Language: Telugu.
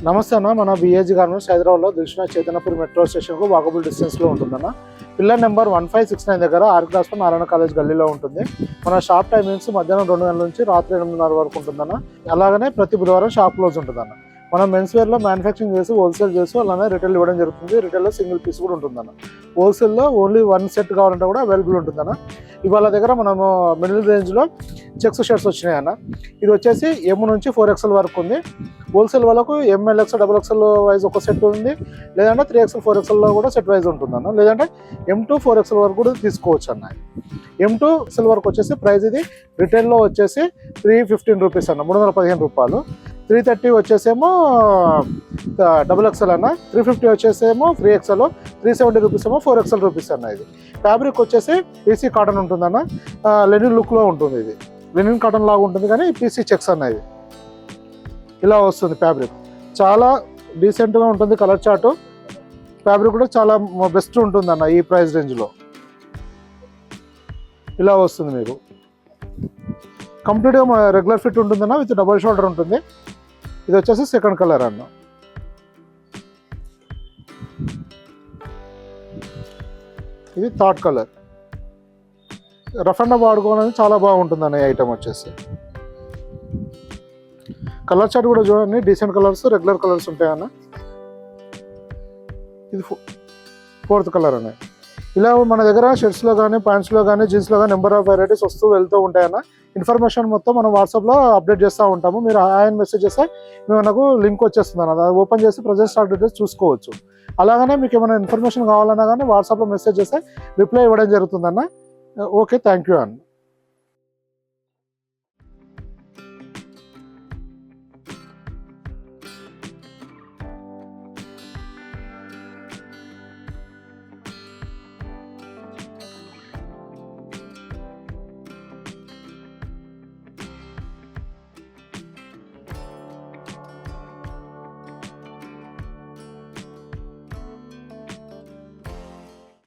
నమస్తే అన్న, మన బిఏజీ గార్మెంట్స్ హైదరాబాద్లో దక్షిణ చైతన్యపురి మెట్రో స్టేషన్కు వాకబుల్ డిస్టెన్స్లో ఉంటుందన్న. పిల్లర్ నెంబర్ 1569 దగ్గర ఆర్ క్లాస్ నారాయణ కాలేజ్ గల్లీలో ఉంటుంది. మన షాప్ టైమింగ్స్ మధ్యాహ్నం 2 గంటల నుంచి రాత్రి 8:30 వరకు ఉంటుందన్న. అలాగనే ప్రతి బుధవారం షాప్ క్లోజ్ ఉంటుందన్న. మనం మెన్స్ వేర్లో మ్యానుఫ్యాక్చరింగ్ చేసి హోల్సేల్ చేసి అలానే రిటైల్ ఇవ్వడం జరుగుతుంది. రిటైల్లో సింగిల్ పీస్ కూడా ఉంటుందన్న. హోల్సేల్లో ఓన్లీ 1 సెట్ కావాలంటే కూడా అవైలబుల్ ఉంటుందన్న. ఇవాళ దగ్గర మనము మిడిల్ రేంజ్లో చెక్స్ షర్ట్స్ వచ్చినాయి అన్న. ఇది వచ్చేసి M నుంచి 4XL వరకు ఉంది. హోల్సేల్ వాళ్ళకు MLX XXL వైజ్ ఒక సెట్ ఉంది, లేదంటే 3XL 4XLలో కూడా సెట్ వైజ్ ఉంటుందన్న. లేదంటే M2 4XL వరకు కూడా తీసుకోవచ్చు అన్న. M2 XL వరకు వచ్చేసి ప్రైస్ ఇది రిటైల్లో వచ్చేసి 315 రూపీస్ అన్న, 315 రూపాయలు. 330 వచ్చేసేమో XXL అన్న, 350 వచ్చేసేమో 3XL, 370 రూపీస్ ఏమో 4XL రూపీస్ అన్న. ఇది ఫ్యాబ్రిక్ వచ్చేసి PC కాటన్ ఉంటుందన్న, లెనిన్ లుక్లో ఉంటుంది. ఇది లెనిన్ కాటన్ లాగా ఉంటుంది కానీ PC చెక్స్ అన్న. ఇది ఇలా వస్తుంది ఫ్యాబ్రిక్, చాలా డీసెంట్గా ఉంటుంది. కలర్ చార్ట్ ఫ్యాబ్రిక్ కూడా చాలా బెస్ట్ ఉంటుంది అన్న. ఈ ప్రైస్ రేంజ్లో ఇలా వస్తుంది. మీకు కంప్లీట్గా రెగ్యులర్ ఫిట్ ఉంటుందన్న, విత్ డబల్ షోల్డర్ ఉంటుంది. ఇది వచ్చేసి సెకండ్ కలర్ అన్న. ఇది థర్డ్ కలర్. రఫ్ అండ్ వాడుకోవాలని చాలా బాగుంటుంది అన్న. ఈ ఐటమ్ వచ్చేసి కలర్ చార్ట్ కూడా చూడండి, డీసెంట్ కలర్స్, రెగ్యులర్ కలర్స్ ఉంటాయన్న. ఇది ఫోర్త్ కలర్ అన్న. ఇలా మన దగ్గర షర్ట్స్లో కానీ, ప్యాంట్స్లో కానీ, జీన్స్లో కానీ నెంబర్ ఆఫ్ వెరైటీస్ వస్తూ వెళ్తూ ఉంటాయన్న. ఇన్ఫర్మేషన్ మొత్తం మనం వాట్సాప్లో అప్డేట్ చేస్తూ ఉంటాము. మీరు ఆయన మెసేజ్ చేస్తే మనకు లింక్ వచ్చేస్తుంది అన్న. అది ఓపెన్ చేసి ప్రజెంట్ స్టాక్ డీటెయిల్స్ చూసుకోవచ్చు. అలాగనే మీకు ఏమైనా ఇన్ఫర్మేషన్ కావాలన్నా కానీ వాట్సాప్లో మెసేజ్ చేస్తే రిప్లై ఇవ్వడం జరుగుతుందన్న. ఓకే, థ్యాంక్ యూ అన్న.